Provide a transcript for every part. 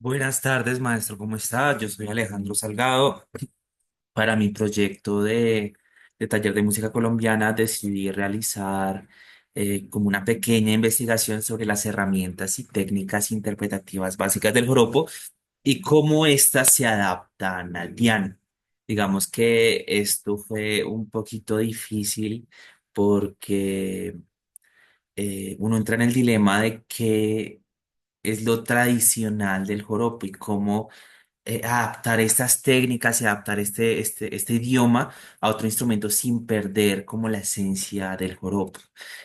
Buenas tardes, maestro. ¿Cómo está? Yo soy Alejandro Salgado. Para mi proyecto de taller de música colombiana decidí realizar como una pequeña investigación sobre las herramientas y técnicas interpretativas básicas del joropo y cómo éstas se adaptan al piano. Digamos que esto fue un poquito difícil porque uno entra en el dilema de qué es lo tradicional del joropo y cómo adaptar estas técnicas y adaptar este idioma a otro instrumento sin perder como la esencia del joropo.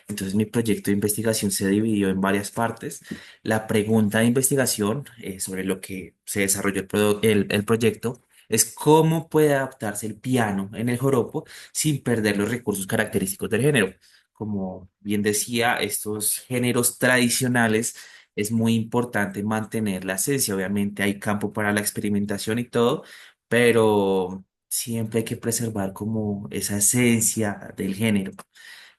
Entonces mi proyecto de investigación se dividió en varias partes. La pregunta de investigación sobre lo que se desarrolló el proyecto es cómo puede adaptarse el piano en el joropo sin perder los recursos característicos del género. Como bien decía, estos géneros tradicionales es muy importante mantener la esencia. Obviamente hay campo para la experimentación y todo, pero siempre hay que preservar como esa esencia del género.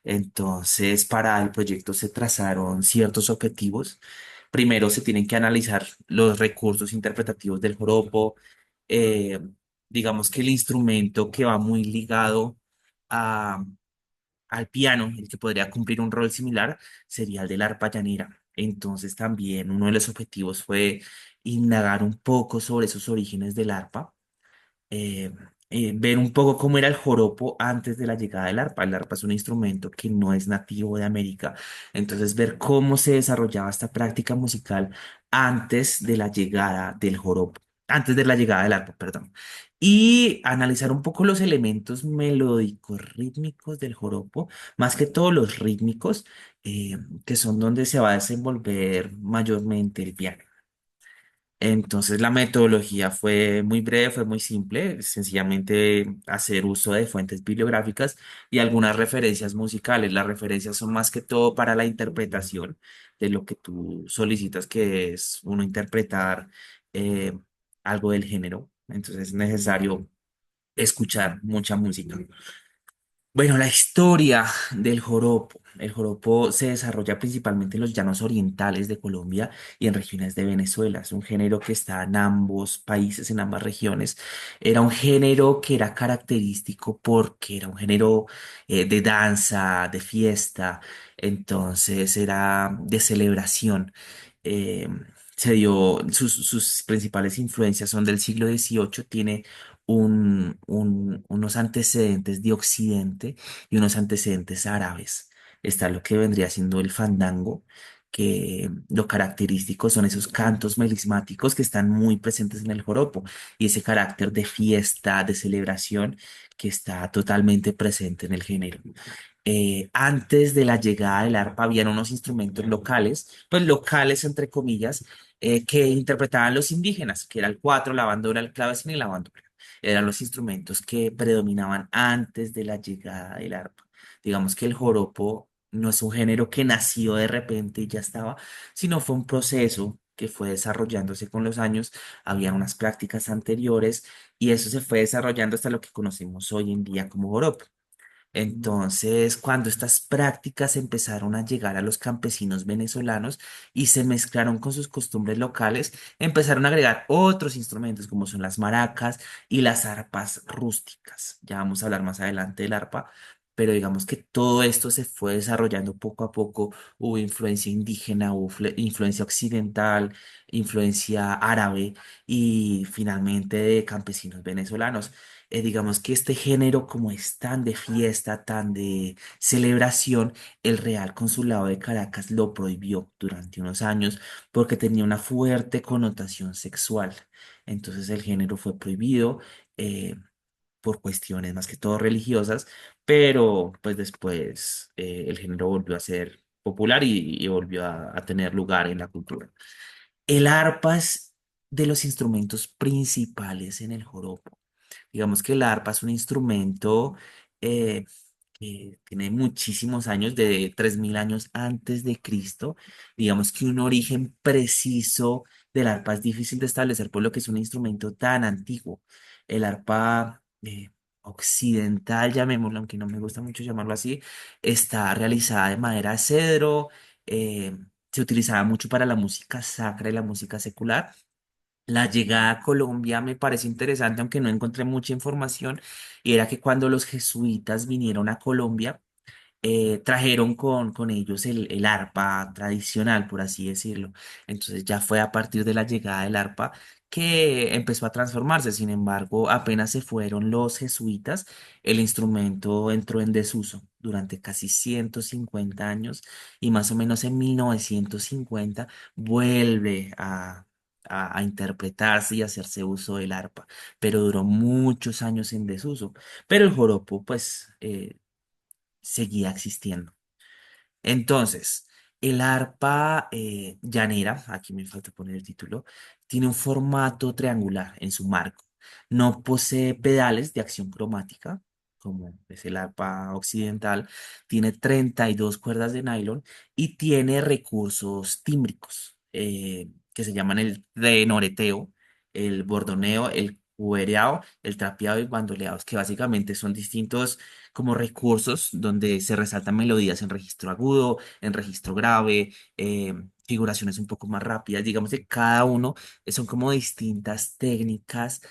Entonces, para el proyecto se trazaron ciertos objetivos. Primero, se tienen que analizar los recursos interpretativos del joropo. eh, digamos que el instrumento que va muy ligado a al piano, el que podría cumplir un rol similar, sería el del arpa llanera. Entonces también uno de los objetivos fue indagar un poco sobre esos orígenes del arpa, eh, ver un poco cómo era el joropo antes de la llegada del arpa. El arpa es un instrumento que no es nativo de América, entonces ver cómo se desarrollaba esta práctica musical antes de la llegada del joropo, antes de la llegada del arpa, perdón. Y analizar un poco los elementos melódicos, rítmicos del joropo, más que todos los rítmicos, que son donde se va a desenvolver mayormente el piano. Entonces la metodología fue muy breve, fue muy simple, sencillamente hacer uso de fuentes bibliográficas y algunas referencias musicales. Las referencias son más que todo para la interpretación de lo que tú solicitas, que es uno interpretar eh, algo del género. Entonces es necesario escuchar mucha música. Bueno, la historia del joropo. El joropo se desarrolla principalmente en los llanos orientales de Colombia y en regiones de Venezuela. Es un género que está en ambos países, en ambas regiones. Era un género que era característico porque era un género de danza, de fiesta, entonces era de celebración. Eh, sus principales influencias son del siglo XVIII, tiene unos antecedentes de Occidente y unos antecedentes árabes. Está lo que vendría siendo el fandango, que lo característico son esos cantos melismáticos que están muy presentes en el joropo y ese carácter de fiesta, de celebración que está totalmente presente en el género. Antes de la llegada del arpa habían unos instrumentos locales, pues locales entre comillas, que interpretaban los indígenas, que era el cuatro, la bandura, el clavecín y la bandura. Eran los instrumentos que predominaban antes de la llegada del arpa. Digamos que el joropo no es un género que nació de repente y ya estaba, sino fue un proceso que fue desarrollándose con los años. Habían unas prácticas anteriores y eso se fue desarrollando hasta lo que conocemos hoy en día como joropo. Entonces, cuando estas prácticas empezaron a llegar a los campesinos venezolanos y se mezclaron con sus costumbres locales, empezaron a agregar otros instrumentos como son las maracas y las arpas rústicas. Ya vamos a hablar más adelante del arpa, pero digamos que todo esto se fue desarrollando poco a poco. Hubo influencia indígena, hubo influencia occidental, influencia árabe y finalmente de campesinos venezolanos. Digamos que este género, como es tan de fiesta, tan de celebración, el Real Consulado de Caracas lo prohibió durante unos años porque tenía una fuerte connotación sexual. Entonces el género fue prohibido eh, por cuestiones más que todo religiosas, pero pues después el género volvió a ser popular y volvió a tener lugar en la cultura. El arpa es de los instrumentos principales en el joropo. Digamos que el arpa es un instrumento eh, que tiene muchísimos años, de 3000 años antes de Cristo. Digamos que un origen preciso del arpa es difícil de establecer por lo que es un instrumento tan antiguo. El arpa occidental, llamémoslo, aunque no me gusta mucho llamarlo así, está realizada de madera de cedro. Se utilizaba mucho para la música sacra y la música secular La llegada a Colombia me parece interesante, aunque no encontré mucha información, y era que cuando los jesuitas vinieron a Colombia, trajeron con ellos el arpa tradicional, por así decirlo. Entonces ya fue a partir de la llegada del arpa que empezó a transformarse. Sin embargo, apenas se fueron los jesuitas, el instrumento entró en desuso durante casi 150 años y más o menos en 1950 vuelve a interpretarse y hacerse uso del arpa, pero duró muchos años en desuso. Pero el joropo, pues, seguía existiendo. Entonces, el arpa llanera, aquí me falta poner el título, tiene un formato triangular en su marco. No posee pedales de acción cromática, como es el arpa occidental. Tiene 32 cuerdas de nylon y tiene recursos tímbricos que se llaman el tenoreteo, el bordoneo, el cuereado, el trapeado y bandoleados, que básicamente son distintos como recursos donde se resaltan melodías en registro agudo, en registro grave, figuraciones un poco más rápidas. Digamos que cada uno son como distintas técnicas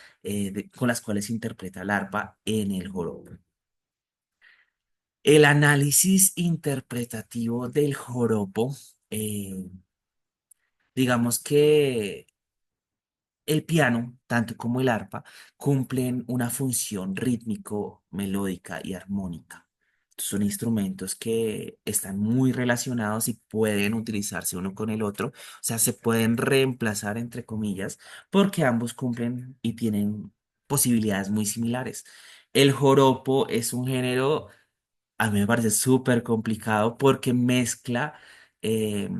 con las cuales se interpreta el arpa en el joropo. El análisis interpretativo del joropo, eh, digamos que el piano, tanto como el arpa, cumplen una función rítmico, melódica y armónica. Son instrumentos que están muy relacionados y pueden utilizarse uno con el otro, o sea, se pueden reemplazar entre comillas, porque ambos cumplen y tienen posibilidades muy similares. El joropo es un género, a mí me parece súper complicado porque mezcla eh,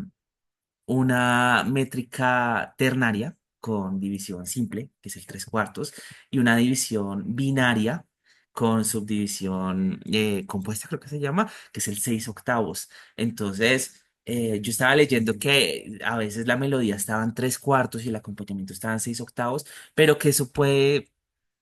una métrica ternaria con división simple, que es el tres cuartos, y una división binaria con subdivisión compuesta, creo que se llama, que es el seis octavos. Entonces, yo estaba leyendo que a veces la melodía estaba en tres cuartos y el acompañamiento estaba en seis octavos, pero que eso puede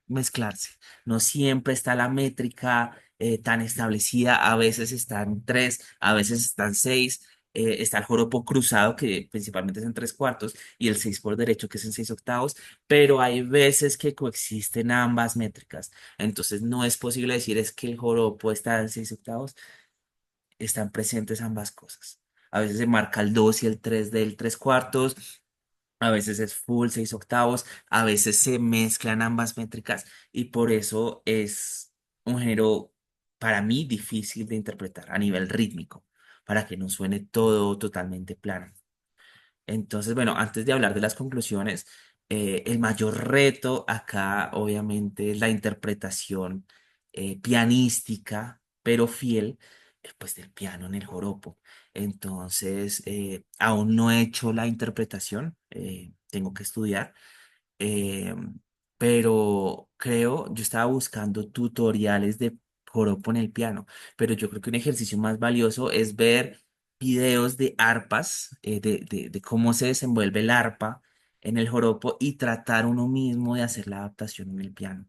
mezclarse. No siempre está la métrica tan establecida, a veces están tres, a veces están seis. Está el joropo cruzado, que principalmente es en tres cuartos, y el seis por derecho, que es en seis octavos, pero hay veces que coexisten ambas métricas. Entonces no es posible decir es que el joropo está en seis octavos, están presentes ambas cosas. A veces se marca el 2 y el 3 del tres cuartos, a veces es full seis octavos, a veces se mezclan ambas métricas y por eso es un género para mí difícil de interpretar a nivel rítmico, para que no suene todo totalmente plano. Entonces, bueno, antes de hablar de las conclusiones, el mayor reto acá obviamente es la interpretación pianística, pero fiel, pues del piano en el joropo. Entonces, aún no he hecho la interpretación, tengo que estudiar, eh, pero creo, yo estaba buscando tutoriales de joropo en el piano, pero yo creo que un ejercicio más valioso es ver videos de arpas, de cómo se desenvuelve el arpa en el joropo y tratar uno mismo de hacer la adaptación en el piano.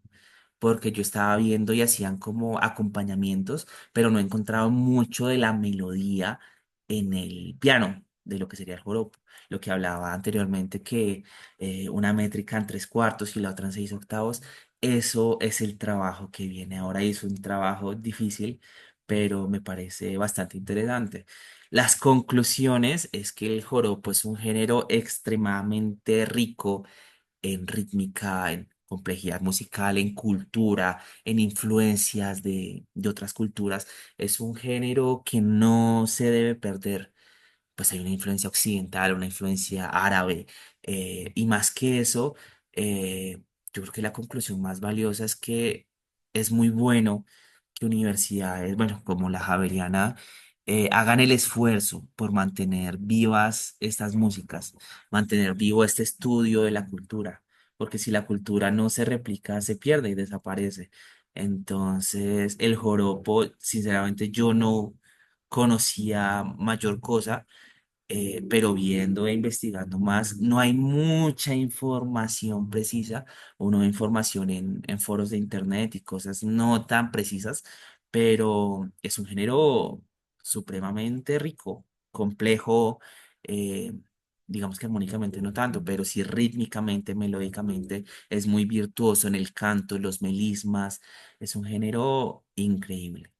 Porque yo estaba viendo y hacían como acompañamientos, pero no he encontrado mucho de la melodía en el piano, de lo que sería el joropo. Lo que hablaba anteriormente, que una métrica en tres cuartos y la otra en seis octavos, eso es el trabajo que viene ahora y es un trabajo difícil, pero me parece bastante interesante. Las conclusiones es que el joropo es un género extremadamente rico en rítmica, en complejidad musical, en cultura, en influencias de otras culturas. Es un género que no se debe perder, pues hay una influencia occidental, una influencia árabe, y más que eso, yo creo que la conclusión más valiosa es que es muy bueno que universidades, bueno, como la Javeriana, hagan el esfuerzo por mantener vivas estas músicas, mantener vivo este estudio de la cultura, porque si la cultura no se replica, se pierde y desaparece. Entonces, el joropo, sinceramente, yo no conocía mayor cosa, pero viendo e investigando más, no hay mucha información precisa, uno ve información en foros de internet y cosas no tan precisas, pero es un género supremamente rico, complejo, digamos que armónicamente no tanto, pero sí rítmicamente, melódicamente, es muy virtuoso en el canto, los melismas, es un género increíble.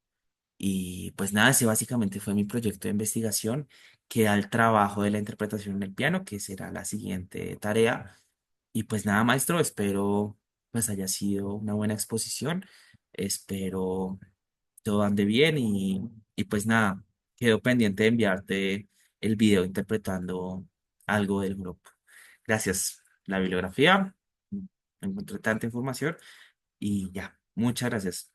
Y pues nada, ese básicamente fue mi proyecto de investigación. Queda el trabajo de la interpretación en el piano, que será la siguiente tarea. Y pues nada, maestro, espero pues haya sido una buena exposición. Espero todo ande bien y pues nada, quedo pendiente de enviarte el video interpretando algo del grupo. Gracias. La bibliografía, encontré tanta información y ya, muchas gracias.